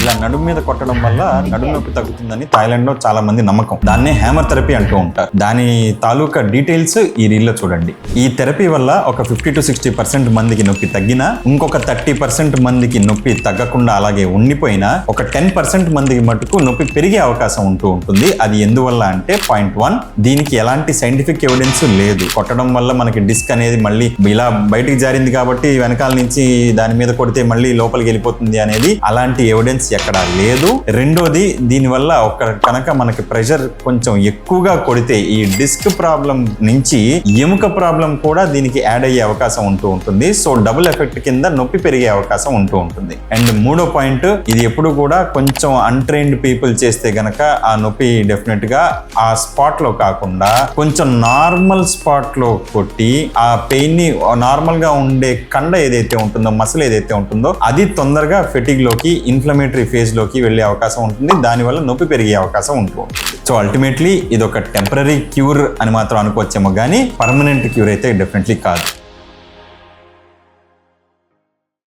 ఇలా నడుము మీద కొట్టడం వల్ల నడుము నొప్పి తగ్గుతుందని థాయిలాండ్ లో చాలా మంది నమ్మకం. దాన్నే హ్యామర్ థెరపీ అంటూ ఉంటారు. దాని తాలూకా డీటెయిల్స్ ఈ రీల్ లో చూడండి. ఈ థెరపీ వల్ల ఒక 50 to 60% మందికి నొప్పి తగ్గినా, ఇంకొక 30% మందికి నొప్పి తగ్గకుండా అలాగే ఉండిపోయినా, ఒక 10% మందికి మటుకు నొప్పి పెరిగే అవకాశం ఉంటూ ఉంటుంది. అది ఎందువల్ల అంటే పాయింట్ 1, దీనికి ఎలాంటి సైంటిఫిక్ ఎవిడెన్స్ లేదు. కొట్టడం వల్ల మనకి డిస్క్ అనేది మళ్ళీ ఇలా బయటికి జారింది కాబట్టి వెనకాల నుంచి దాని మీద కొడితే మళ్ళీ లోపలికి వెళ్ళిపోతుంది అనేది అలాంటి ఎవిడెన్స్ ఎక్కడా లేదు. రెండోది, దీనివల్ల కనుక మనకి ప్రెషర్ కొంచెం ఎక్కువగా కొడితే ఈ డిస్క్ ప్రాబ్లం నుంచి ఎముక ప్రాబ్లం కూడా దీనికి యాడ్ అయ్యే అవకాశం ఉంటూ ఉంటుంది. సో డబుల్ ఎఫెక్ట్ కింద నొప్పి పెరిగే అవకాశం ఉంటూ ఉంటుంది. అండ్ మూడో పాయింట్, ఇది ఎప్పుడు కూడా కొంచెం అన్ట్రైన్డ్ పీపుల్ చేస్తే గనక ఆ నొప్పి డెఫినెట్ గా ఆ స్పాట్ లో కాకుండా కొంచెం నార్మల్ స్పాట్ లో కొట్టి ఆ పెయిన్ ని నార్మల్ గా ఉండే కండ ఏదైతే ఉంటుందో, మసిల్ ఏదైతే ఉంటుందో అది తొందరగా ఫెటిగ్ లోకి, ఇన్ఫ్లమేటరీ ఫేజ్ లోకి వెళ్లే అవకాశం ఉంటుంది. దానివల్ల నొప్పి పెరిగే అవకాశం ఉంటుంది. సో అల్టిమేట్లీ ఇది ఒక టెంపరీ క్యూర్ అని మాత్రం అనుకోవచ్చేమో కానీ పర్మనెంట్ క్యూర్ అయితే డెఫినెట్లీ కాదు.